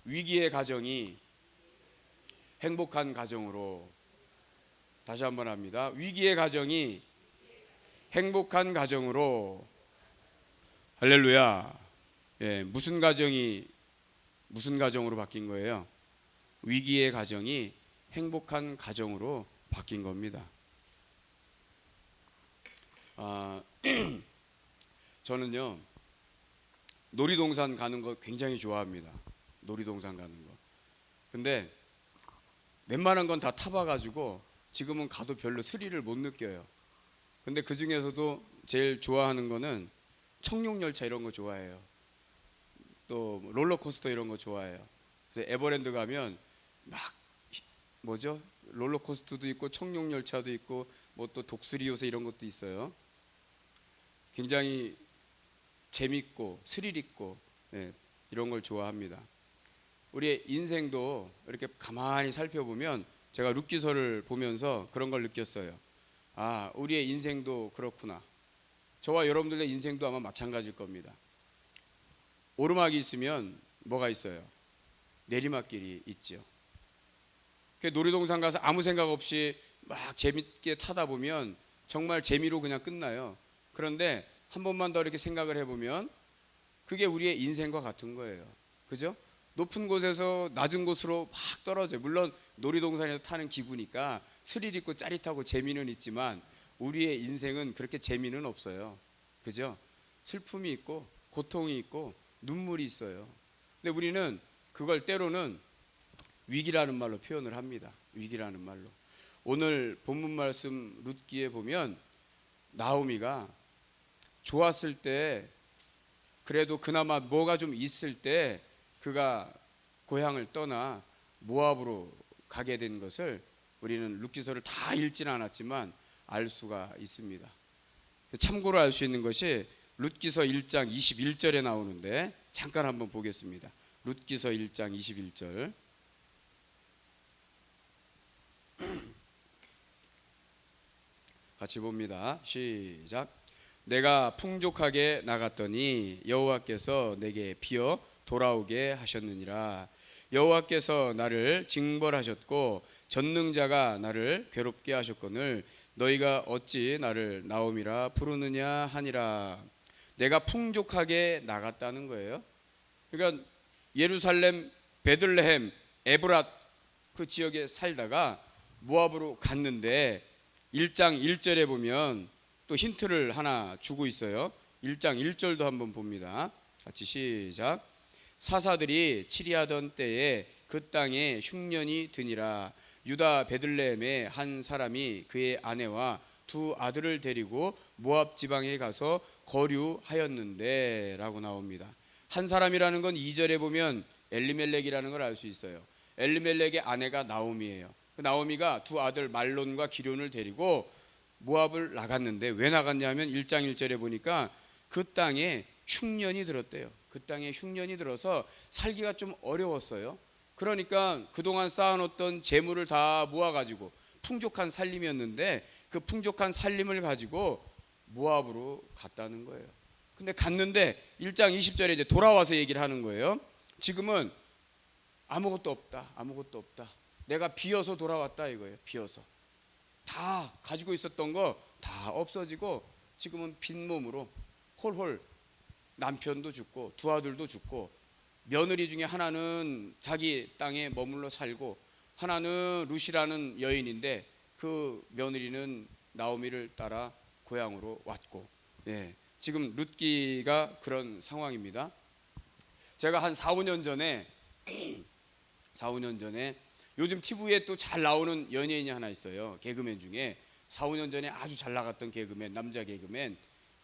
위기의 가정이 행복한 가정으로. 다시 한번 합니다. 위기의 가정이 행복한 가정으로. 할렐루야. 예, 무슨 가정으로 바뀐 거예요? 위기의 가정이 행복한 가정으로 바뀐 겁니다. 저는요, 놀이동산 가는 거 굉장히 좋아합니다. 놀이동산 가는 거. 근데 웬만한 건 다 타봐가지고 지금은 가도 별로 스릴을 못 느껴요. 근데 그 중에서도 제일 좋아하는 거는 청룡열차 이런 거 좋아해요. 또 롤러코스터 이런 거 좋아해요. 그래서 에버랜드 가면 막 뭐죠? 롤러코스터도 있고 청룡열차도 있고 뭐 또 독수리 요새 이런 것도 있어요. 굉장히 재밌고 스릴 있고, 네, 이런 걸 좋아합니다. 우리의 인생도 이렇게 가만히 살펴보면 제가 룻기서를 보면서 그런 걸 느꼈어요. 아, 우리의 인생도 그렇구나. 저와 여러분들의 인생도 아마 마찬가지일 겁니다. 오르막이 있으면 뭐가 있어요? 내리막길이 있죠. 놀이동산 가서 아무 생각 없이 막 재밌게 타다 보면 정말 재미로 그냥 끝나요. 그런데 한 번만 더 이렇게 생각을 해보면 그게 우리의 인생과 같은 거예요. 그죠? 높은 곳에서 낮은 곳으로 막 떨어져요. 물론 놀이동산에서 타는 기구니까 스릴 있고 짜릿하고 재미는 있지만 우리의 인생은 그렇게 재미는 없어요. 그죠? 슬픔이 있고 고통이 있고 눈물이 있어요. 근데 우리는 그걸 때로는 위기라는 말로 표현을 합니다. 위기라는 말로. 오늘 본문 말씀 룻기에 보면 나오미가 좋았을 때, 그래도 그나마 뭐가 좀 있을 때 그가 고향을 떠나 모압으로 가게 된 것을 우리는 룻기서를 다 읽지는 않았지만 알 수가 있습니다. 참고로 알 수 있는 것이 룻기서 1장 21절에 나오는데 잠깐 한번 보겠습니다. 룻기서 1장 21절. 같이 봅니다. 시작. 내가 풍족하게 나갔더니 여호와께서 내게 비어 돌아오게 하셨느니라. 여호와께서 나를 징벌하셨고 전능자가 나를 괴롭게 하셨거늘 너희가 어찌 나를 나옴이라 부르느냐 하니라. 내가 풍족하게 나갔다는 거예요. 그러니까 예루살렘, 베들레헴, 에브랏 그 지역에 살다가 모압으로 갔는데 1장 1절에 보면 또 힌트를 하나 주고 있어요. 1장 1절도 한번 봅니다. 같이 시작. 사사들이 치리하던 때에 그 땅에 흉년이 드니라. 유다 베들레헴에 한 사람이 그의 아내와 두 아들을 데리고 모압 지방에 가서 거류하였는데 라고 나옵니다. 한 사람이라는 건 2절에 보면 엘리멜렉이라는 걸 알 수 있어요. 엘리멜렉의 아내가 나오미예요. 그 나오미가 두 아들 말론과 기럨을 데리고 모압을 나갔는데 왜 나갔냐면 1장 1절에 보니까 그 땅에 흉년이 들었대요. 그 땅에 흉년이 들어서 살기가 좀 어려웠어요. 그러니까 그동안 쌓아놓던 재물을 다 모아가지고 풍족한 살림이었는데 그 풍족한 살림을 가지고 모압으로 갔다는 거예요. 근데 갔는데 1장 20절에 이제 돌아와서 얘기를 하는 거예요. 지금은 아무것도 없다. 아무것도 없다. 내가 비어서 돌아왔다 이거예요. 비어서. 다 가지고 있었던 거 다 없어지고 지금은 빈몸으로 홀홀 남편도 죽고 두 아들도 죽고 며느리 중에 하나는 자기 땅에 머물러 살고 하나는 룻이라는 여인인데 그 며느리는 나오미를 따라 고향으로 왔고, 예, 지금 룻기가 그런 상황입니다. 제가 한 4, 5년 전에 요즘 TV에 또 잘 나오는 연예인이 하나 있어요. 개그맨 중에 4, 5년 전에 아주 잘 나갔던 개그맨, 남자 개그맨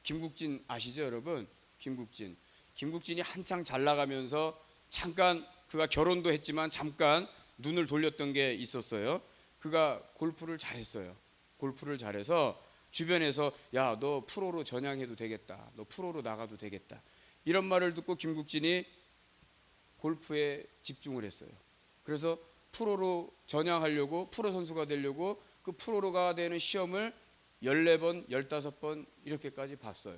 김국진 아시죠 여러분? 김국진이 한창 잘 나가면서 잠깐 그가 결혼도 했지만 잠깐 눈을 돌렸던 게 있었어요. 그가 골프를 잘했어요. 골프를 잘해서 주변에서 야, 너 프로로 전향해도 되겠다. 너 프로로 나가도 되겠다. 이런 말을 듣고 김국진이 골프에 집중을 했어요. 그래서 프로로 전향하려고, 프로 선수가 되려고 그 프로로가 되는 시험을 14번, 15번 이렇게까지 봤어요.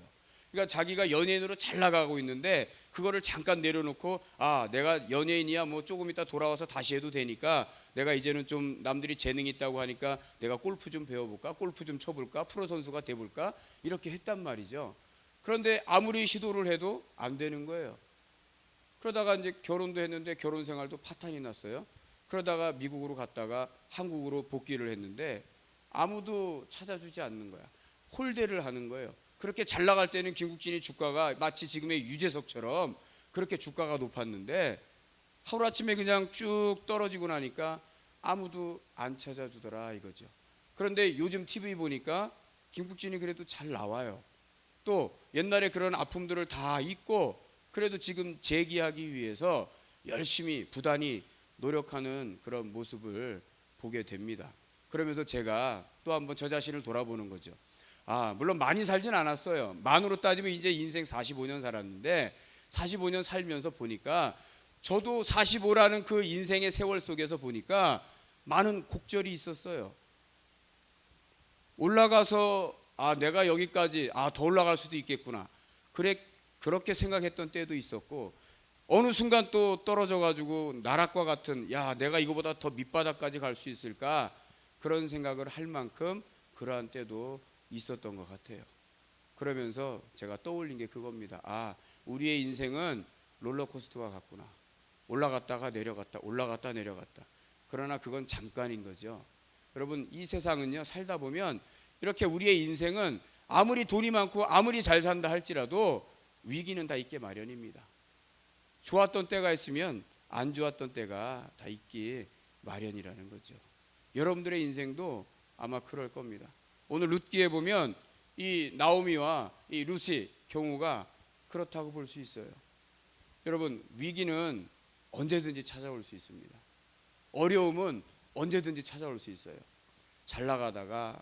그러니까 자기가 연예인으로 잘 나가고 있는데 그거를 잠깐 내려놓고 아 내가 연예인이야 뭐 조금 이따 돌아와서 다시 해도 되니까 내가 이제는 좀 남들이 재능이 있다고 하니까 내가 골프 좀 배워볼까, 골프 좀 쳐볼까, 프로 선수가 돼볼까 이렇게 했단 말이죠. 그런데 아무리 시도를 해도 안 되는 거예요. 그러다가 이제 결혼도 했는데 결혼 생활도 파탄이 났어요. 그러다가 미국으로 갔다가 한국으로 복귀를 했는데 아무도 찾아주지 않는 거야. 홀대를 하는 거예요. 그렇게 잘 나갈 때는 김국진이 주가가 마치 지금의 유재석처럼 그렇게 주가가 높았는데 하루아침에 그냥 쭉 떨어지고 나니까 아무도 안 찾아주더라 이거죠. 그런데 요즘 TV 보니까 김국진이 그래도 잘 나와요. 또 옛날에 그런 아픔들을 다 잊고 그래도 지금 재기하기 위해서 열심히 부단히 노력하는 그런 모습을 보게 됩니다. 그러면서 제가 또 한번 저 자신을 돌아보는 거죠. 아, 물론 많이 살진 않았어요. 만으로 따지면 이제 인생 45년 살았는데 45년 살면서 보니까 저도 45라는 그 인생의 세월 속에서 보니까 많은 곡절이 있었어요. 올라가서 아, 내가 여기까지 더 올라갈 수도 있겠구나. 그렇게 생각했던 때도 있었고 어느 순간 또 떨어져 가지고 나락과 같은 야, 내가 이거보다 더 밑바닥까지 갈 수 있을까? 그런 생각을 할 만큼 그러한 때도 있었던 것 같아요. 그러면서 제가 떠올린 게 그겁니다. 아, 우리의 인생은 롤러코스터와 같구나. 올라갔다가 내려갔다, 올라갔다 내려갔다. 그러나 그건 잠깐인 거죠. 여러분, 이 세상은요, 살다 보면 이렇게 우리의 인생은 아무리 돈이 많고 아무리 잘 산다 할지라도 위기는 다 있게 마련입니다. 좋았던 때가 있으면 안 좋았던 때가 다 있기 마련이라는 거죠. 여러분들의 인생도 아마 그럴 겁니다. 오늘 룻기에 보면 이 나오미와 이 룻의 경우가 그렇다고 볼 수 있어요. 여러분, 위기는 언제든지 찾아올 수 있습니다. 어려움은 언제든지 찾아올 수 있어요. 잘 나가다가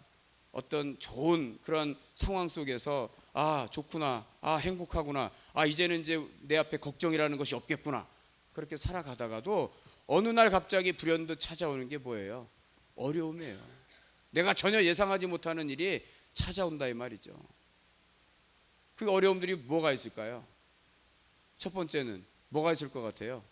어떤 좋은 그런 상황 속에서 아, 좋구나, 아, 행복하구나, 아, 이제는 이제 내 앞에 걱정이라는 것이 없겠구나, 그렇게 살아가다가도 어느 날 갑자기 불현듯 찾아오는 게 뭐예요? 어려움이에요. 내가 전혀 예상하지 못하는 일이 찾아온다 이 말이죠. 그 어려움들이 뭐가 있을까요? 첫 번째는 뭐가 있을 것 같아요?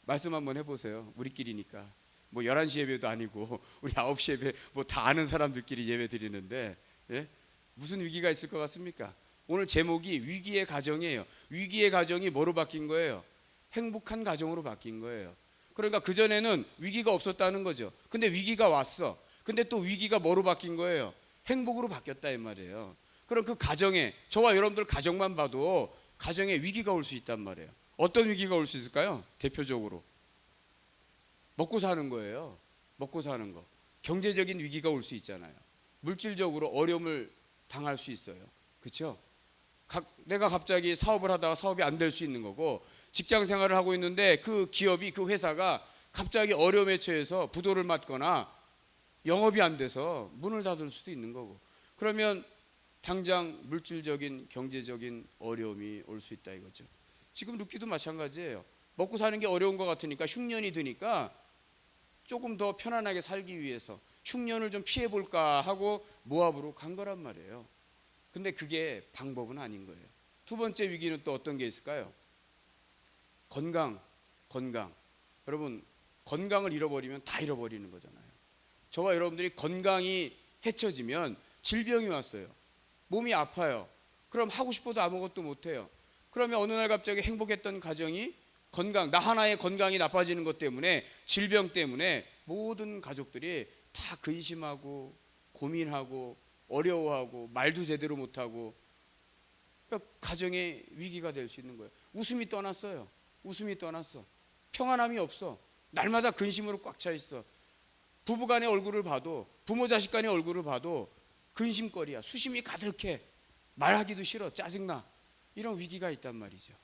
말씀 한번 해보세요. 우리끼리니까. 뭐 11시 예배도 아니고 우리 9시 예배 뭐 다 아는 사람들끼리 예배 드리는데 예? 무슨 위기가 있을 것 같습니까? 오늘 제목이 위기의 가정이에요. 위기의 가정이 뭐로 바뀐 거예요? 행복한 가정으로 바뀐 거예요. 그러니까 그전에는 위기가 없었다는 거죠. 근데 위기가 왔어. 근데 또 위기가 뭐로 바뀐 거예요? 행복으로 바뀌었다 이 말이에요. 그럼 그 가정에, 저와 여러분들 가정만 봐도 가정에 위기가 올 수 있단 말이에요. 어떤 위기가 올 수 있을까요? 대표적으로 먹고 사는 거예요. 먹고 사는 거. 경제적인 위기가 올 수 있잖아요. 물질적으로 어려움을 당할 수 있어요. 그렇죠? 내가 갑자기 사업을 하다가 사업이 안 될 수 있는 거고, 직장 생활을 하고 있는데 그 기업이, 그 회사가 갑자기 어려움에 처해서 부도를 맞거나 영업이 안 돼서 문을 닫을 수도 있는 거고, 그러면 당장 물질적인 경제적인 어려움이 올 수 있다 이거죠. 지금 룻기도 마찬가지예요. 먹고 사는 게 어려운 것 같으니까, 흉년이 드니까 조금 더 편안하게 살기 위해서 흉년을 좀 피해볼까 하고 모압으로 간 거란 말이에요. 근데 그게 방법은 아닌 거예요. 두 번째 위기는 또 어떤 게 있을까요? 건강. 여러분, 건강을 잃어버리면 다 잃어버리는 거잖아요. 저와 여러분들이 건강이 해쳐지면 질병이 왔어요. 몸이 아파요. 그럼 하고 싶어도 아무것도 못해요. 그러면 어느 날 갑자기 행복했던 가정이 나 하나의 건강이 나빠지는 것 때문에, 질병 때문에 모든 가족들이 다 근심하고 고민하고 어려워하고 말도 제대로 못하고, 그러니까 가정의 위기가 될 수 있는 거예요. 웃음이 떠났어요. 웃음이 떠났어. 평안함이 없어. 날마다 근심으로 꽉 차 있어. 부부 간의 얼굴을 봐도, 부모 자식 간의 얼굴을 봐도 근심거리야. 수심이 가득해. 말하기도 싫어. 짜증나. 이런 위기가 있단 말이죠.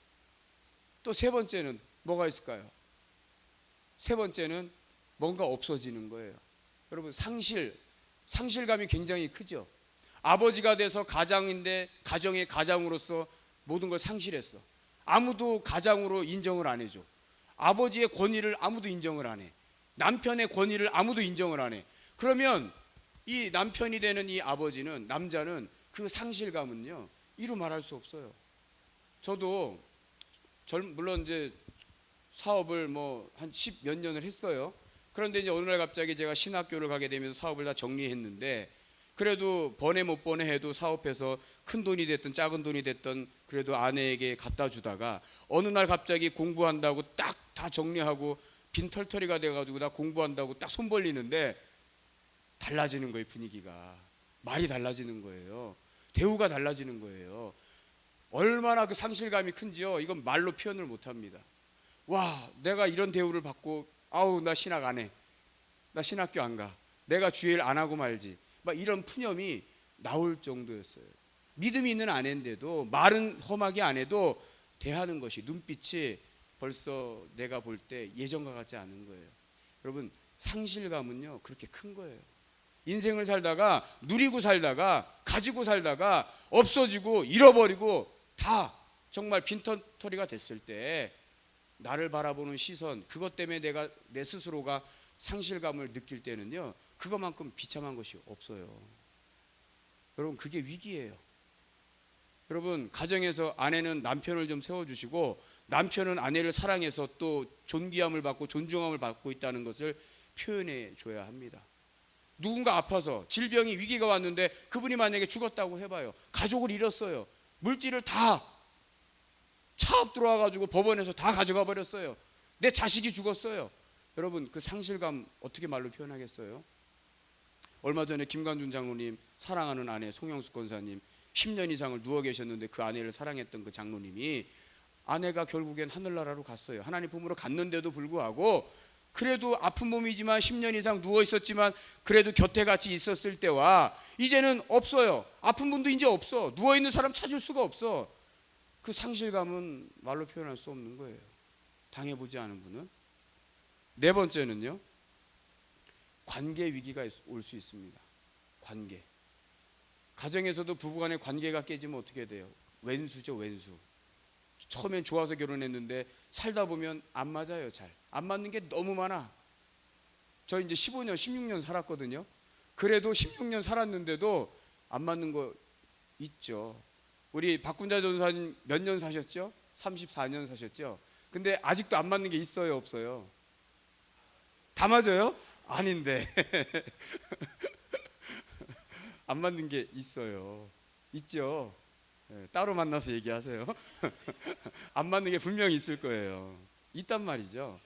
또 세 번째는 뭐가 있을까요? 세 번째는 뭔가 없어지는 거예요. 여러분, 상실감이 굉장히 크죠. 아버지가 돼서 가장인데 가정의 가장으로서 모든 걸 상실했어. 아무도 가장으로 인정을 안 해줘. 아버지의 권위를 아무도 인정을 안 해. 남편의 권위를 아무도 인정을 안 해. 그러면 이 남편이 되는 이 아버지는, 남자는 그 상실감은요 이루 말할 수 없어요. 저도 물론 이제 사업을 뭐 한 10몇 년을 했어요. 그런데 이제 어느 날 갑자기 제가 신학교를 가게 되면서 사업을 다 정리했는데, 그래도 번에 못 번에 해도 사업해서 큰 돈이 됐든 작은 돈이 됐든 그래도 아내에게 갖다 주다가 어느 날 갑자기 공부한다고 딱 다 정리하고 빈털터리가 돼가지고 나 공부한다고 딱 손 벌리는데 달라지는 거예요. 분위기가, 말이 달라지는 거예요. 대우가 달라지는 거예요. 얼마나 그 상실감이 큰지요, 이건 말로 표현을 못합니다. 와, 내가 이런 대우를 받고 아우 나 신학 안 해, 나 신학교 안 가, 내가 주일 안 하고 말지, 막 이런 푸념이 나올 정도였어요. 믿음이 있는 아내인데도 말은 험하게 안 해도 대하는 것이, 눈빛이 벌써 내가 볼 때 예전과 같지 않은 거예요. 여러분, 상실감은요 그렇게 큰 거예요. 인생을 살다가 누리고 살다가 가지고 살다가 없어지고 잃어버리고 다 정말 빈털터리가 됐을 때 나를 바라보는 시선, 그것 때문에 내 스스로가 상실감을 느낄 때는요 그것만큼 비참한 것이 없어요. 여러분, 그게 위기예요. 여러분, 가정에서 아내는 남편을 좀 세워주시고 남편은 아내를 사랑해서 또 존귀함을 받고 존중함을 받고 있다는 것을 표현해 줘야 합니다. 누군가 아파서 질병이 위기가 왔는데 그분이 만약에 죽었다고 해봐요. 가족을 잃었어요. 물질을 다 차업 들어와가지고 법원에서 다 가져가 버렸어요. 내 자식이 죽었어요. 여러분, 그 상실감 어떻게 말로 표현하겠어요? 얼마 전에 김관준 장로님, 사랑하는 아내 송영숙 권사님 10년 이상을 누워 계셨는데 그 아내를 사랑했던 그 장로님이 아내가 결국엔 하늘나라로 갔어요. 하나님 품으로 갔는데도 불구하고 그래도 아픈 몸이지만 10년 이상 누워 있었지만 그래도 곁에 같이 있었을 때와 이제는 없어요. 아픈 분도 이제 없어. 누워 있는 사람 찾을 수가 없어. 그 상실감은 말로 표현할 수 없는 거예요. 당해보지 않은 분은. 네 번째는요, 관계 위기가 올 수 있습니다. 관계. 가정에서도 부부간의 관계가 깨지면 어떻게 돼요? 왼수죠, 왼수. 처음엔 좋아서 결혼했는데 살다 보면 안 맞아요. 잘 안 맞는 게 너무 많아. 저 이제 15년 16년 살았거든요. 그래도 16년 살았는데도 안 맞는 거 있죠. 우리 박군자 전사님 몇 년 사셨죠? 34년 사셨죠? 근데 아직도 안 맞는 게 있어요, 없어요? 다 맞아요? 아닌데 안 맞는 게 있어요. 있죠. 따로 만나서 얘기하세요. 안 맞는 게 분명히 있을 거예요. 있단 말이죠.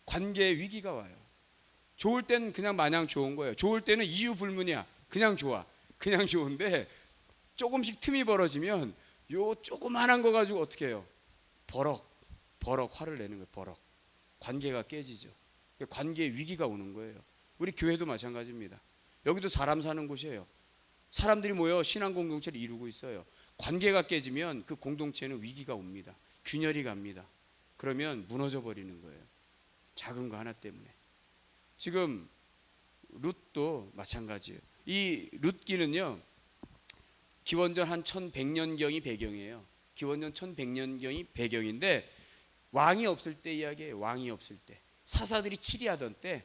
관계에 위기가 와요. 좋을 때는 그냥 마냥 좋은 거예요. 좋을 때는 이유 불문이야. 그냥 좋아. 그냥 좋은데 조금씩 틈이 벌어지면 요 조그만한 거 가지고 어떻게 해요? 버럭 화를 내는 거예요. 버럭. 관계가 깨지죠. 관계에 위기가 오는 거예요. 우리 교회도 마찬가지입니다. 여기도 사람 사는 곳이에요. 사람들이 모여 신앙 공동체를 이루고 있어요. 관계가 깨지면 그 공동체는 위기가 옵니다. 균열이 갑니다. 그러면 무너져 버리는 거예요. 작은 거 하나 때문에. 지금 룻도 마찬가지예요. 이 룻기는요 기원전 한 1100년경이 배경이에요. 기원전 1100년경이 배경인데 왕이 없을 때 이야기예요. 왕이 없을 때, 사사들이 치리하던 때,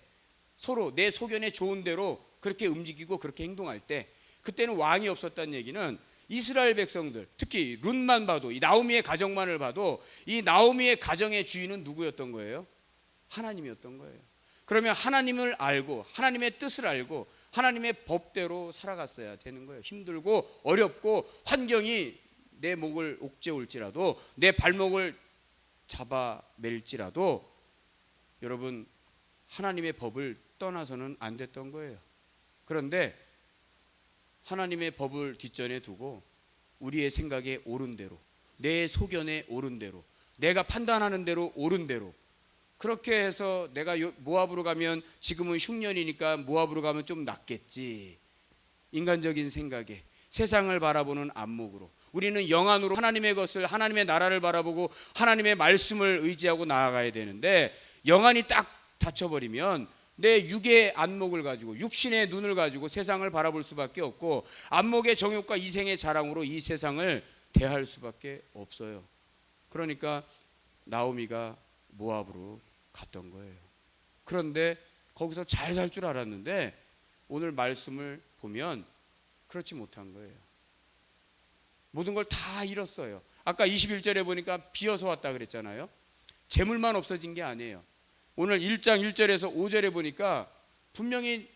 서로 내 소견에 좋은 대로 그렇게 움직이고 그렇게 행동할 때, 그때는 왕이 없었다는 얘기는 이스라엘 백성들, 특히 룻만 봐도, 이 나오미의 가정만을 봐도 이 나오미의 가정의 주인은 누구였던 거예요? 하나님이었던 거예요. 그러면 하나님을 알고 하나님의 뜻을 알고 하나님의 법대로 살아갔어야 되는 거예요. 힘들고 어렵고 환경이 내 목을 옥죄올지라도 내 발목을 잡아맬지라도 여러분, 하나님의 법을 떠나서는 안 됐던 거예요. 그런데 하나님의 법을 뒷전에 두고 우리의 생각에 옳은 대로, 내 소견에 옳은 대로, 내가 판단하는 대로 옳은 대로, 그렇게 해서 내가 모압으로 가면 지금은 흉년이니까 모압으로 가면 좀 낫겠지, 인간적인 생각에, 세상을 바라보는 안목으로 우리는 영안으로 하나님의 것을, 하나님의 나라를 바라보고 하나님의 말씀을 의지하고 나아가야 되는데, 영안이 딱 닫혀버리면 내 육의 안목을 가지고, 육신의 눈을 가지고 세상을 바라볼 수밖에 없고 안목의 정욕과 이생의 자랑으로 이 세상을 대할 수밖에 없어요. 그러니까 나오미가 모압으로 갔던 거예요. 그런데 거기서 잘 살 줄 알았는데 오늘 말씀을 보면 그렇지 못한 거예요. 모든 걸 다 잃었어요. 아까 21절에 보니까 비어서 왔다 그랬잖아요. 재물만 없어진 게 아니에요. 오늘 1장 1절에서 5절에 보니까 분명히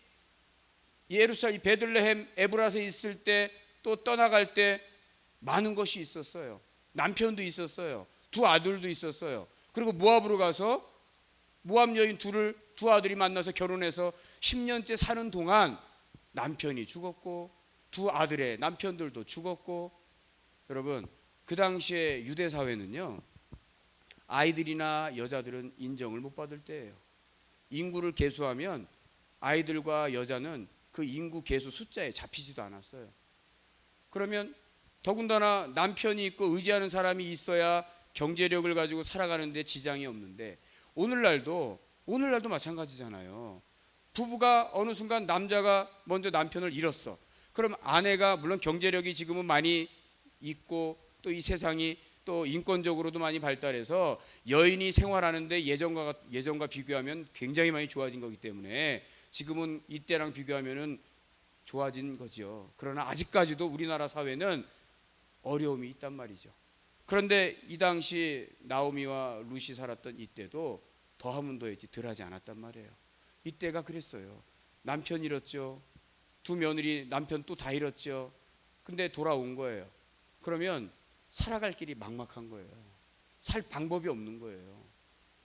예루살렘 베들레헴 에브라스에 있을 때 또 떠나갈 때 많은 것이 있었어요. 남편도 있었어요. 두 아들도 있었어요. 그리고 모압으로 가서 모압 여인 두 아들이 만나서 결혼해서 10년째 사는 동안 남편이 죽었고 두 아들의 남편들도 죽었고, 여러분 그 당시에 유대 사회는요, 아이들이나 여자들은 인정을 못 받을 때예요. 인구를 계수하면 아이들과 여자는 그 인구 계수 숫자에 잡히지도 않았어요. 그러면 더군다나 남편이 있고 의지하는 사람이 있어야 경제력을 가지고 살아가는데 지장이 없는데, 오늘날도 마찬가지잖아요. 부부가 어느 순간 남자가 먼저 남편을 잃었어. 그럼 아내가 물론 경제력이 지금은 많이 있고 또 이 세상이 또 인권적으로도 많이 발달해서 여인이 생활하는데 예전과 비교하면 굉장히 많이 좋아진 거기 때문에 지금은 이때랑 비교하면은 좋아진 거죠. 그러나 아직까지도 우리나라 사회는 어려움이 있단 말이죠. 그런데 이 당시 나오미와 룻이 살았던 이때도 더하면 더했지 덜하지 않았단 말이에요. 이때가 그랬어요. 남편 잃었죠. 두 며느리 남편 또 다 잃었죠. 근데 돌아온 거예요. 그러면 살아갈 길이 막막한 거예요. 살 방법이 없는 거예요.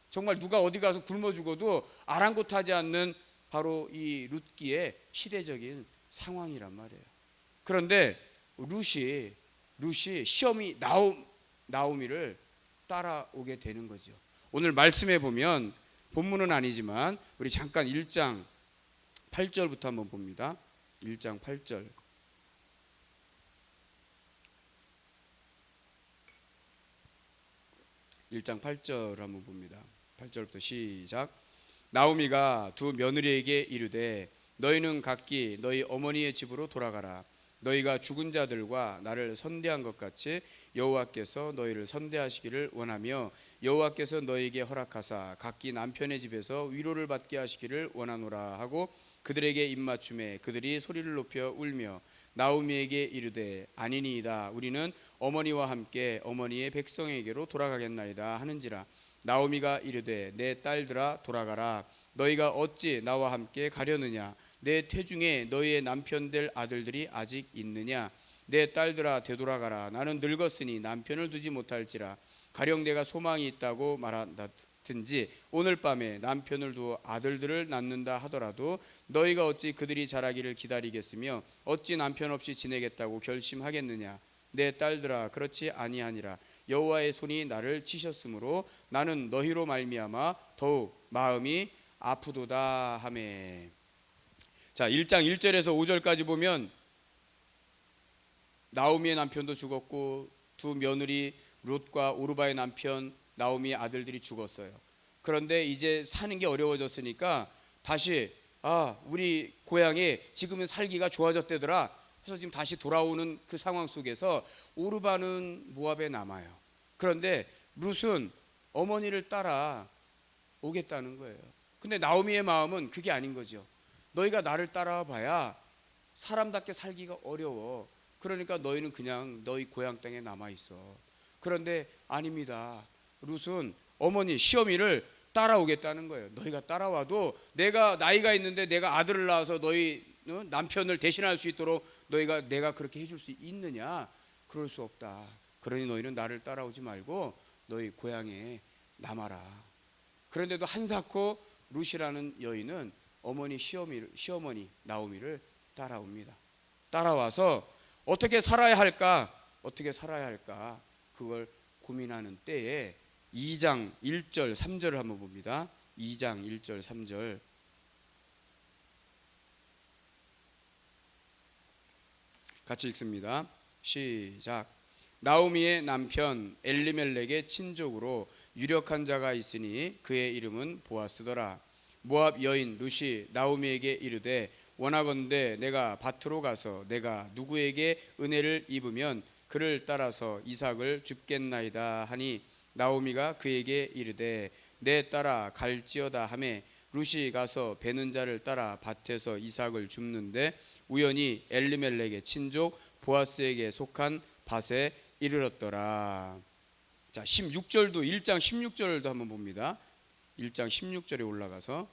정말 누가 어디 가서 굶어 죽어도 아랑곳하지 않는 바로 이 룻기의 시대적인 상황이란 말이에요. 그런데 룻이 시험이 나오미를 따라오게 되는 거죠. 오늘 말씀해 보면 본문은 아니지만 우리 잠깐 1장 8절부터 한번 봅니다. 1장 8절. 1장 8절 한번 봅니다. 8절부터 시작. 나오미가 두 며느리에게 이르되 너희는 각기 너희 어머니의 집으로 돌아가라. 너희가 죽은 자들과 나를 선대한 것 같이 여호와께서 너희를 선대하시기를 원하며 여호와께서 너희에게 허락하사 각기 남편의 집에서 위로를 받게 하시기를 원하노라 하고 그들에게 입맞춤에 그들이 소리를 높여 울며 나오미에게 이르되 아니니이다. 우리는 어머니와 함께 어머니의 백성에게로 돌아가겠나이다 하는지라. 나오미가 이르되 내 딸들아 돌아가라. 너희가 어찌 나와 함께 가려느냐. 내 태중에 너희의 남편 될 아들들이 아직 있느냐. 내 딸들아 되돌아가라. 나는 늙었으니 남편을 두지 못할지라. 가령 내가 소망이 있다고 말한다든지 오늘 밤에 남편을 두어 아들들을 낳는다 하더라도 너희가 어찌 그들이 자라기를 기다리겠으며 어찌 남편 없이 지내겠다고 결심하겠느냐. 내 딸들아 그렇지 아니하니라. 여호와의 손이 나를 치셨으므로 나는 너희로 말미암아 더욱 마음이 아프도다 하매. 자, 1장 1절에서 5절까지 보면 나오미의 남편도 죽었고 두 며느리 룻과 오르바의 남편 나오미의 아들들이 죽었어요. 그런데 이제 사는 게 어려워졌으니까 다시 우리 고향에 지금은 살기가 좋아졌대더라. 그래서 지금 다시 돌아오는 그 상황 속에서 오르바는 모압에 남아요. 그런데 룻은 어머니를 따라 오겠다는 거예요. 근데 나오미의 마음은 그게 아닌 거죠. 너희가 나를 따라와 봐야 사람답게 살기가 어려워. 그러니까 너희는 그냥 너희 고향 땅에 남아 있어. 그런데 아닙니다. 룻은 어머니 시어미를 따라오겠다는 거예요. 너희가 따라와도 내가 나이가 있는데 내가 아들을 낳아서 너희 남편을 대신할 수 있도록 내가 그렇게 해줄 수 있느냐? 그럴 수 없다. 그러니 너희는 나를 따라오지 말고 너희 고향에 남아라. 그런데도 한사코 룻이라는 여인은 시어머니 나오미를 따라옵니다. 따라와서 어떻게 살아야 할까? 그걸 고민하는 때에 2장 1절 3절을 한번 봅니다. 2장 1절 3절. 같이 읽습니다. 시작. 나오미의 남편 엘리멜렉의 친족으로 유력한 자가 있으니 그의 이름은 보아스더라. 모압 여인 룻이 나오미에게 이르되 원하건대 내가 밭으로 가서 내가 누구에게 은혜를 입으면 그를 따라서 이삭을 줍겠나이다 하니 나오미가 그에게 이르되 내 딸아 갈지어다 하매 룻이 가서 베는 자를 따라 밭에서 이삭을 줍는데 우연히 엘리멜렉의 친족 보아스에게 속한 밭에 이르렀더라. 자, 16절도 1장 16절도 한번 봅니다. 1장 16절에 올라가서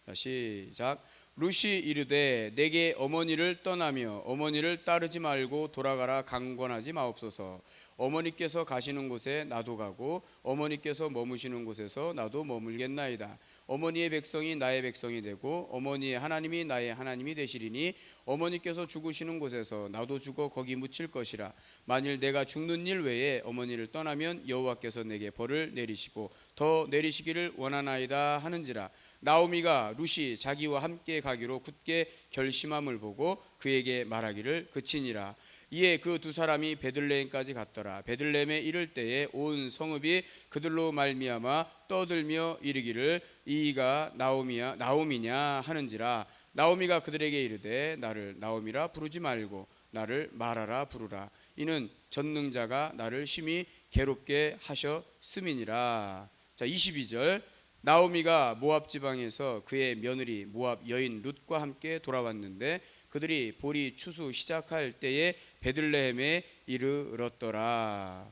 자, 시작. 룻이 이르되 내게 어머니를 떠나며 어머니를 따르지 말고 돌아가라 강권하지 마옵소서. 어머니께서 가시는 곳에 나도 가고 어머니께서 머무시는 곳에서 나도 머물겠나이다. 어머니의 백성이 나의 백성이 되고 어머니의 하나님이 나의 하나님이 되시리니 어머니께서 죽으시는 곳에서 나도 죽어 거기 묻힐 것이라. 만일 내가 죽는 일 외에 어머니를 떠나면 여호와께서 내게 벌을 내리시고 더 내리시기를 원하나이다 하는지라. 나오미가 룻이 자기와 함께 가기로 굳게 결심함을 보고 그에게 말하기를 그치니라. 이에 그 두 사람이 베들레헴까지 갔더라. 베들레헴에 이를 때에 온 성읍이 그들로 말미암아 떠들며 이르기를 이가 나오미냐 하는지라. 나오미가 그들에게 이르되 나를 나오미라 부르지 말고 나를 마라라 부르라. 이는 전능자가 나를 심히 괴롭게 하셨음이니라. 자, 22절. 나오미가 모압 지방에서 그의 며느리 모압 여인 룻과 함께 돌아왔는데 그들이 보리 추수 시작할 때에 베들레헴에 이르렀더라.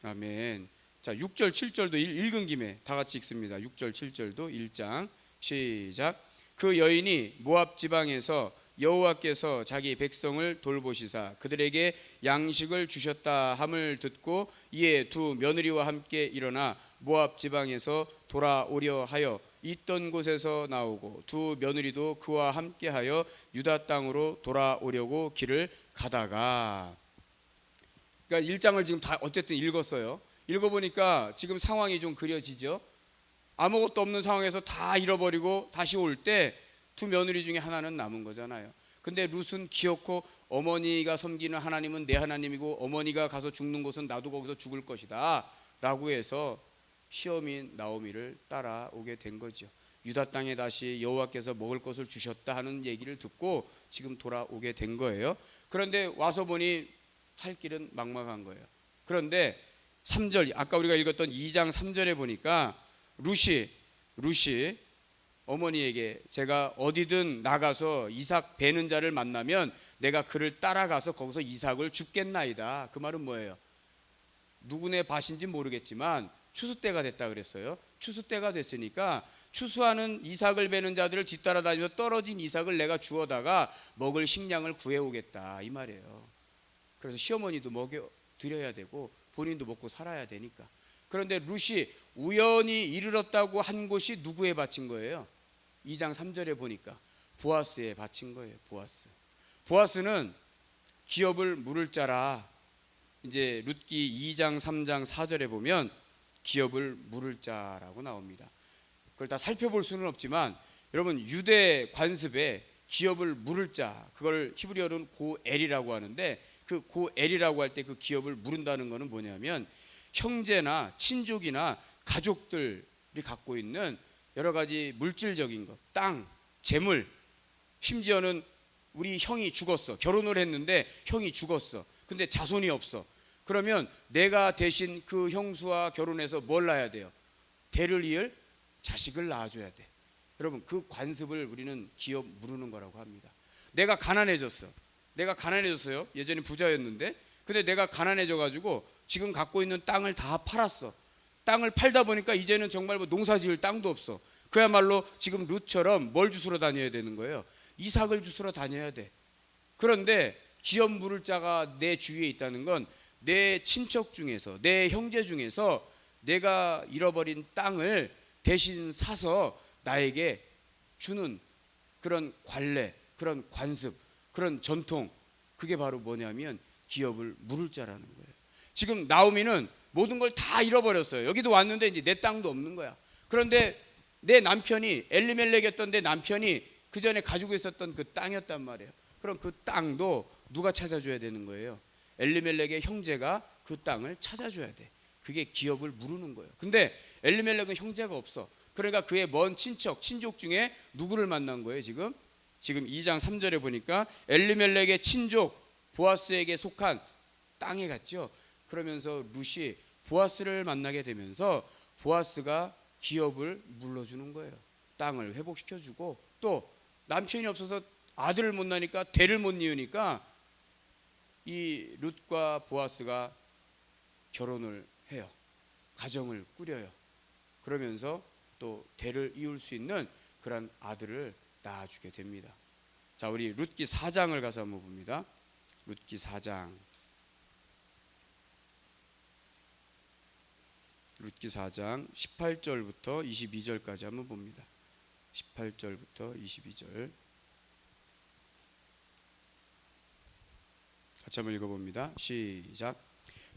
아멘. 자, 6절 7절도 읽은 김에 다 같이 읽습니다. 6절 7절도 1장 시작. 그 여인이 모압 지방에서 여호와께서 자기 백성을 돌보시사 그들에게 양식을 주셨다 함을 듣고 이에 두 며느리와 함께 일어나 모압 지방에서 돌아오려 하여 있던 곳에서 나오고 두 며느리도 그와 함께하여 유다 땅으로 돌아오려고 길을 가다가. 그러니까 1장을 지금 다 어쨌든 읽었어요. 읽어보니까 지금 상황이 좀 그려지죠. 아무것도 없는 상황에서 다 잃어버리고 다시 올 때 두 며느리 중에 하나는 남은 거잖아요. 근데 룻은 기어코 어머니가 섬기는 하나님은 내 하나님이고 어머니가 가서 죽는 곳은 나도 거기서 죽을 것이다 라고 해서 시어민 나오미를 따라오게 된 거죠. 유다 땅에 다시 여호와께서 먹을 것을 주셨다 하는 얘기를 듣고 지금 돌아오게 된 거예요. 그런데 와서 보니 살 길은 막막한 거예요. 그런데 3절, 아까 우리가 읽었던 2장 3절에 보니까 룻이 어머니에게 제가 어디든 나가서 이삭 베는 자를 만나면 내가 그를 따라가서 거기서 이삭을 줍겠나이다. 그 말은 뭐예요? 누구네 밭인지 모르겠지만 추수 때가 됐다 그랬어요. 추수 때가 됐으니까 추수하는 이삭을 베는 자들을 뒤따라다니면서 떨어진 이삭을 내가 주워다가 먹을 식량을 구해오겠다 이 말이에요. 그래서 시어머니도 먹여 드려야 되고 본인도 먹고 살아야 되니까. 그런데 룻이 우연히 이르렀다고 한 곳이 누구에 바친 거예요? 2장 3절에 보니까 보아스에 바친 거예요. 보아스는 기업을 물을 자라. 이제 룻기 2장 3장 4절에 보면 기업을 물을 자라고 나옵니다. 그걸 다 살펴볼 수는 없지만 여러분 유대 관습에 기업을 물을 자, 그걸 히브리어로는 고엘이라고 하는데 그 고엘이라고 할 때 그 기업을 물은다는 것은 뭐냐면 형제나 친족이나 가족들이 갖고 있는 여러 가지 물질적인 것, 땅, 재물, 심지어는 우리 형이 죽었어. 결혼을 했는데 형이 죽었어. 근데 자손이 없어. 그러면 내가 대신 그 형수와 결혼해서 뭘 낳아야 돼요? 대를 이을 자식을 낳아줘야 돼. 여러분 그 관습을 우리는 기업 물으는 거라고 합니다. 내가 가난해졌어요. 예전에 부자였는데 근데 내가 가난해져 가지고 지금 갖고 있는 땅을 다 팔았어. 땅을 팔다 보니까 이제는 정말 뭐 농사 지을 땅도 없어. 그야말로 지금 룻처럼 뭘 주스러 다녀야 되는 거예요? 이삭을 주스러 다녀야 돼. 그런데 기업 물을 자가 내 주위에 있다는 건 내 친척 중에서 내 형제 중에서 내가 잃어버린 땅을 대신 사서 나에게 주는 그런 관례, 그런 관습, 그런 전통, 그게 바로 뭐냐면 기업을 물을 자라는 거예요. 지금 나오미는 모든 걸 다 잃어버렸어요. 여기도 왔는데 이제 내 땅도 없는 거야. 그런데 내 남편이 엘리멜렉이었던 내 남편이 그 전에 가지고 있었던 그 땅이었단 말이에요. 그럼 그 땅도 누가 찾아줘야 되는 거예요? 엘리멜렉의 형제가 그 땅을 찾아줘야 돼. 그게 기업을 물으는 거예요. 근데 엘리멜렉은 형제가 없어. 그러니까 그의 먼 친족 중에 누구를 만난 거예요? 지금 2장 3절에 보니까 엘리멜렉의 친족 보아스에게 속한 땅에 갔죠. 그러면서 룻이 보아스를 만나게 되면서 보아스가 기업을 물러주는 거예요. 땅을 회복시켜주고 또 남편이 없어서 아들을 못 낳으니까 대를 못 이으니까 이 룻과 보아스가 결혼을 해요. 가정을 꾸려요. 그러면서 또 대를 이을 수 있는 그런 아들을 낳아주게 됩니다. 자, 우리 룻기 4장을 가서 한번 봅니다. 룻기 4장. 룻기 4장 18절부터 22절까지 한번 봅니다. 18절부터 22절 같이 한번 읽어봅니다. 시작.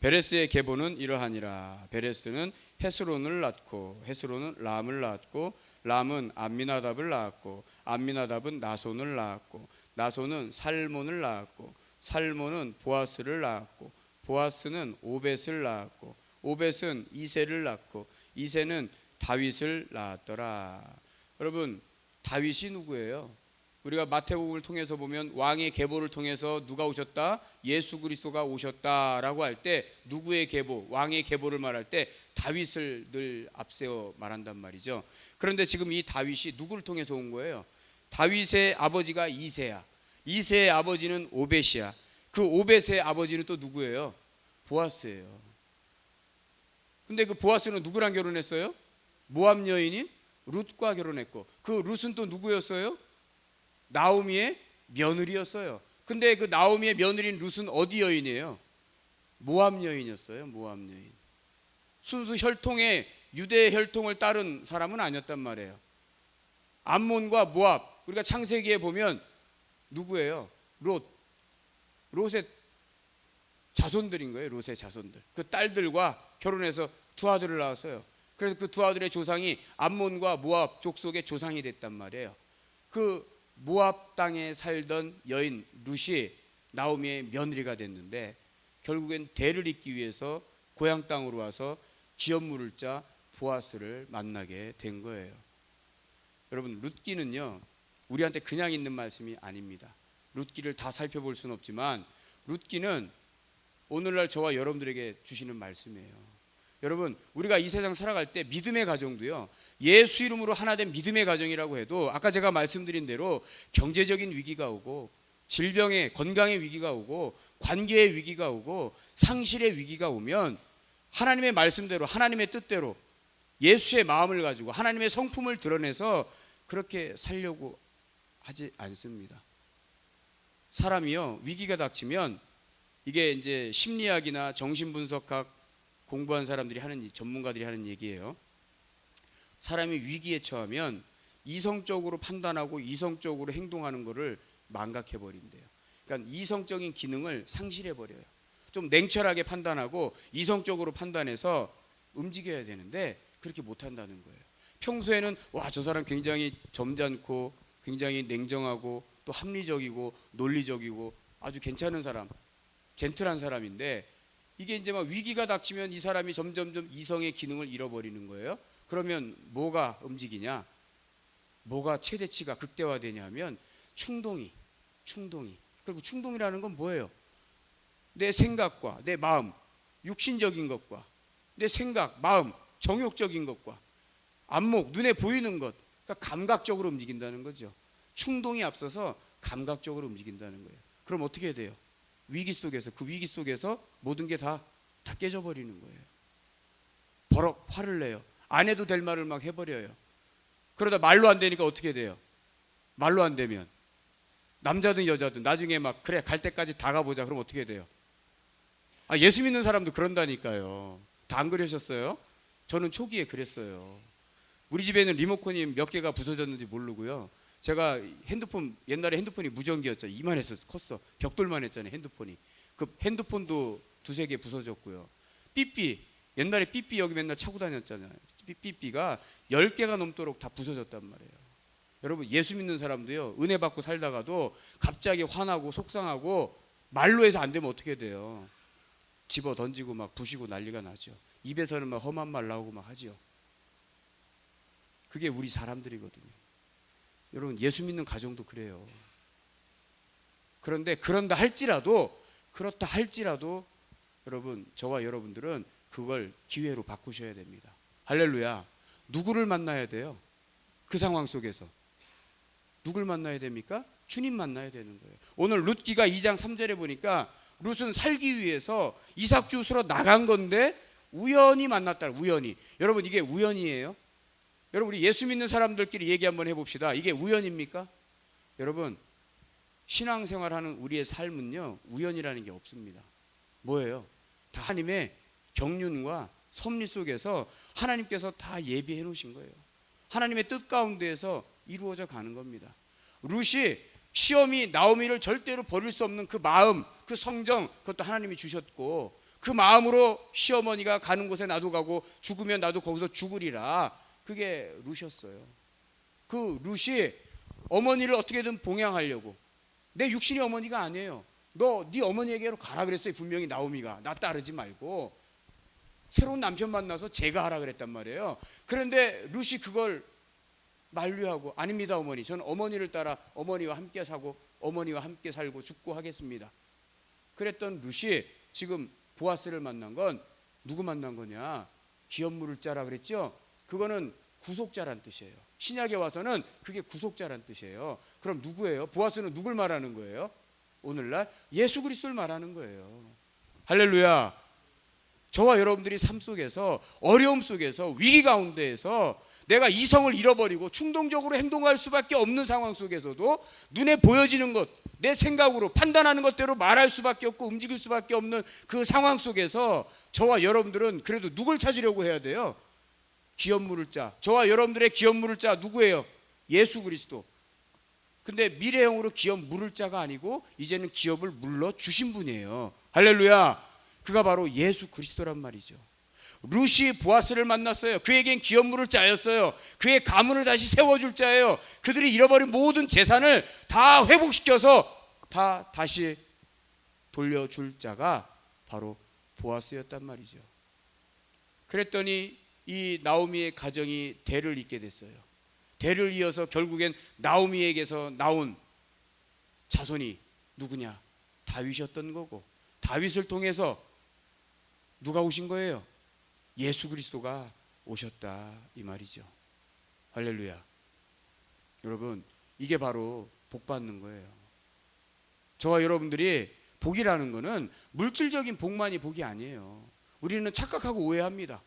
베레스의 계보는 이러하니라. 베레스는 헤스론을 낳고 헤스론은 람을 낳았고 람은 암미나답을 낳았고 암미나답은 나손을 낳았고 나손은 살몬을 낳았고 살몬은 보아스를 낳았고 보아스는 오벳을 낳았고 오벳은 이새를 낳고 이새는 다윗을 낳았더라. 여러분, 다윗이 누구예요? 우리가 마태복음을 통해서 보면 왕의 계보를 통해서 누가 오셨다? 예수 그리스도가 오셨다라고 할 때 누구의 계보, 왕의 계보를 말할 때 다윗을 늘 앞세워 말한단 말이죠. 그런데 지금 이 다윗이 누구를 통해서 온 거예요? 다윗의 아버지가 이새야. 이새의 아버지는 오벳이야. 그 오벳의 아버지는 또 누구예요? 보아스예요. 근데 그 보아스는 누구랑 결혼했어요? 모압 여인인 룻과 결혼했고, 그 룻은 또 누구였어요? 나오미의 며느리였어요. 근데 그 나오미의 며느리인 룻은 어디 여인이에요? 모압 여인이었어요. 모압 여인. 순수 혈통의 유대 혈통을 따른 사람은 아니었단 말이에요. 암몬과 모압, 우리가 창세기에 보면 누구예요? 롯의 자손들인 거예요. 롯의 자손들. 그 딸들과 결혼해서 두 아들을 낳았어요. 그래서 그 두 아들의 조상이 암몬과 모압 족속의 조상이 됐단 말이에요. 그 모압 땅에 살던 여인 룻이 나오미의 며느리가 됐는데 결국엔 대를 잇기 위해서 고향 땅으로 와서 기업 물을 자 보아스를 만나게 된 거예요. 여러분, 룻기는요 우리한테 그냥 있는 말씀이 아닙니다. 룻기를 다 살펴볼 수는 없지만 룻기는 오늘날 저와 여러분들에게 주시는 말씀이에요. 여러분, 우리가 이 세상 살아갈 때 믿음의 가정도요, 예수 이름으로 하나 된 믿음의 가정이라고 해도 아까 제가 말씀드린 대로 경제적인 위기가 오고 질병의 건강의 위기가 오고 관계의 위기가 오고 상실의 위기가 오면 하나님의 말씀대로 하나님의 뜻대로 예수의 마음을 가지고 하나님의 성품을 드러내서 그렇게 살려고 하지 않습니다. 사람이요 위기가 닥치면, 이게 이제 심리학이나 정신분석학 공부한 사람들이 하는, 전문가들이 하는 얘기예요. 사람이 위기에 처하면 이성적으로 판단하고 이성적으로 행동하는 것을 망각해 버린대요. 그러니까 이성적인 기능을 상실해 버려요. 좀 냉철하게 판단하고 이성적으로 판단해서 움직여야 되는데 그렇게 못 한다는 거예요. 평소에는 와, 저 사람 굉장히 점잖고 굉장히 냉정하고 또 합리적이고 논리적이고 아주 괜찮은 사람, 젠틀한 사람인데 이게 이제 막 위기가 닥치면 이 사람이 점점점 이성의 기능을 잃어버리는 거예요. 그러면 뭐가 움직이냐? 뭐가 최대치가 극대화되냐면 충동이. 그리고 충동이라는 건 뭐예요? 내 생각과 내 마음, 육신적인 것과 내 생각, 마음, 정욕적인 것과 안목, 눈에 보이는 것, 그러니까 감각적으로 움직인다는 거죠. 충동이 앞서서 감각적으로 움직인다는 거예요. 그럼 어떻게 해야 돼요? 위기 속에서, 그 위기 속에서 모든 게 다 깨져버리는 거예요. 버럭 화를 내요. 안 해도 될 말을 막 해버려요. 그러다 말로 안 되니까 어떻게 돼요? 말로 안 되면 남자든 여자든 나중에 막 그래 갈 때까지 다 가보자. 그럼 어떻게 돼요? 예수 믿는 사람도 그런다니까요. 다 안 그러셨어요? 저는 초기에 그랬어요. 우리 집에는 리모컨이 몇 개가 부서졌는지 모르고요. 제가 핸드폰, 옛날에 핸드폰이 무전기였죠. 이만했었어. 컸어. 벽돌만 했잖아요. 핸드폰이. 그 핸드폰도 두세 개 부서졌고요. 삐삐, 옛날에 삐삐 여기 맨날 차고 다녔잖아요. 삐삐가 10개가 넘도록 다 부서졌단 말이에요. 여러분, 예수 믿는 사람도요, 은혜 받고 살다가도 갑자기 화나고 속상하고 말로 해서 안 되면 어떻게 돼요? 집어 던지고 막 부시고 난리가 나죠. 입에서는 막 험한 말 나오고 막 하죠. 그게 우리 사람들이거든요. 여러분, 예수 믿는 가정도 그래요. 그런데 그렇다 할지라도 여러분, 저와 여러분들은 그걸 기회로 바꾸셔야 됩니다. 할렐루야. 누구를 만나야 돼요? 그 상황 속에서 누굴 만나야 됩니까? 주님 만나야 되는 거예요. 오늘 룻기가 2장 3절에 보니까 룻은 살기 위해서 이삭 주스러 나간 건데 우연히 만났다. 우연히. 여러분, 이게 우연이에요? 여러분, 우리 예수 믿는 사람들끼리 얘기 한번 해봅시다. 이게 우연입니까? 여러분, 신앙생활하는 우리의 삶은요, 우연이라는 게 없습니다. 뭐예요? 다 하나님의 경륜과 섭리 속에서 하나님께서 다 예비해 놓으신 거예요. 하나님의 뜻 가운데에서 이루어져 가는 겁니다. 룻이 시험이 나오미를 절대로 버릴 수 없는 그 마음, 그 성정, 그것도 하나님이 주셨고, 그 마음으로 시어머니가 가는 곳에 나도 가고 죽으면 나도 거기서 죽으리라. 그게 룻이었어요. 그 룻이 어머니를 어떻게든 봉양하려고, 내 육신이 어머니가 아니에요. 너 네 어머니에게로 가라 그랬어요. 분명히 나오미가. 나 따르지 말고. 새로운 남편 만나서 제가 하라 그랬단 말이에요. 그런데 룻이 그걸 만류하고, 아닙니다 어머니, 저는 어머니를 따라 어머니와 함께 사고 어머니와 함께 살고 죽고 하겠습니다. 그랬던 룻이 지금 보아스를 만난 건 누구 만난 거냐? 기업 물을 자라 그랬죠. 그거는 구속자란 뜻이에요. 신약에 와서는 그게 구속자란 뜻이에요. 그럼 누구예요? 보아스는 누굴 말하는 거예요? 오늘날 예수 그리스도를 말하는 거예요. 할렐루야. 저와 여러분들이 삶 속에서, 어려움 속에서, 위기 가운데에서 내가 이성을 잃어버리고 충동적으로 행동할 수밖에 없는 상황 속에서도 눈에 보여지는 것, 내 생각으로 판단하는 것대로 말할 수밖에 없고 움직일 수밖에 없는 그 상황 속에서 저와 여러분들은 그래도 누굴 찾으려고 해야 돼요? 기업 물을 자. 저와 여러분들의 기업 물을 자 누구예요? 예수 그리스도. 근데 미래형으로 기업 물을 자가 아니고 이제는 기업을 물러 주신 분이에요. 할렐루야. 그가 바로 예수 그리스도란 말이죠. 룻이 보아스를 만났어요. 그에겐 기업 물을 자였어요. 그의 가문을 다시 세워줄 자예요. 그들이 잃어버린 모든 재산을 다 회복시켜서 다시 돌려줄 자가 바로 보아스였단 말이죠. 그랬더니 이 나오미의 가정이 대를 잇게 됐어요. 대를 이어서 결국엔 나오미에게서 나온 자손이 누구냐? 다윗이었던 거고, 다윗을 통해서 누가 오신 거예요? 예수 그리스도가 오셨다 이 말이죠. 할렐루야. 여러분, 이게 바로 복 받는 거예요. 저와 여러분들이 복이라는 거는 물질적인 복만이 복이 아니에요. 우리는 착각하고 오해합니다.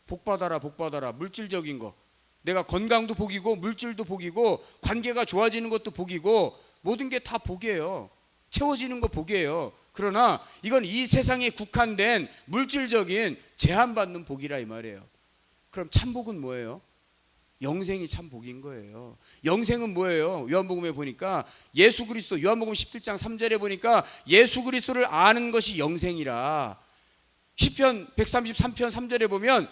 복 받아라, 복 받아라. 물질적인 거. 내가 건강도 복이고 물질도 복이고 관계가 좋아지는 것도 복이고 모든 게 다 복이에요. 채워지는 거 복이에요. 그러나 이건 이 세상에 국한된 물질적인 제한받는 복이라 이 말이에요. 그럼 참복은 뭐예요? 영생이 참 복인 거예요. 영생은 뭐예요? 요한복음에 보니까 예수 그리스도, 요한복음 17장 3절에 보니까 예수 그리스도를 아는 것이 영생이라. 시편 133편 3절에 보면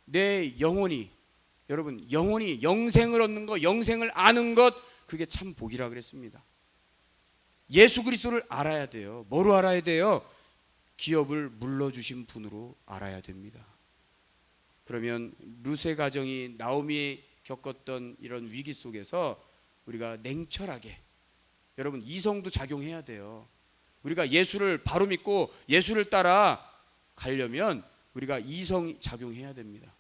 내 영혼이, 여러분 영혼이 영생을 얻는 것, 영생을 아는 것, 그게 참 복이라 그랬습니다. 예수 그리스도를 알아야 돼요. 뭐로 알아야 돼요? 기업을 물러주신 분으로 알아야 됩니다. 그러면 룻의 가정이 나오미 겪었던 이런 위기 속에서 우리가 냉철하게, 여러분 이성도 작용해야 돼요. 우리가 예수를 바로 믿고 예수를 따라 가려면 우리가 이성이 작용해야 됩니다.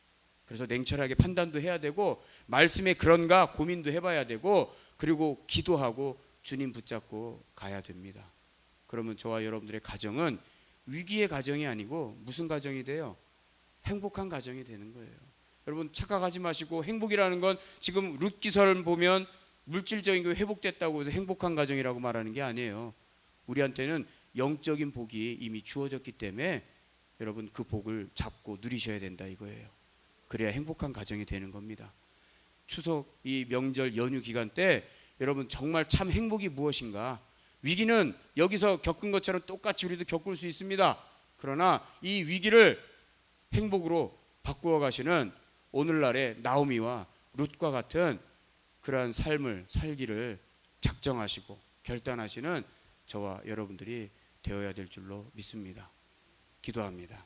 그래서 냉철하게 판단도 해야 되고 말씀에 그런가 고민도 해봐야 되고 그리고 기도하고 주님 붙잡고 가야 됩니다. 그러면 저와 여러분들의 가정은 위기의 가정이 아니고 무슨 가정이 돼요? 행복한 가정이 되는 거예요. 여러분 착각하지 마시고, 행복이라는 건 지금 룻 기사를 보면 물질적인 게 회복됐다고 해서 행복한 가정이라고 말하는 게 아니에요. 우리한테는 영적인 복이 이미 주어졌기 때문에 여러분 그 복을 잡고 누리셔야 된다 이거예요. 그래야 행복한 가정이 되는 겁니다. 추석 이 명절 연휴 기간 때 여러분 정말 참 행복이 무엇인가? 위기는 여기서 겪은 것처럼 똑같이 우리도 겪을 수 있습니다. 그러나 이 위기를 행복으로 바꾸어 가시는 오늘날의 나오미와 룻과 같은 그러한 삶을 살기를 작정하시고 결단하시는 저와 여러분들이 되어야 될 줄로 믿습니다. 기도합니다.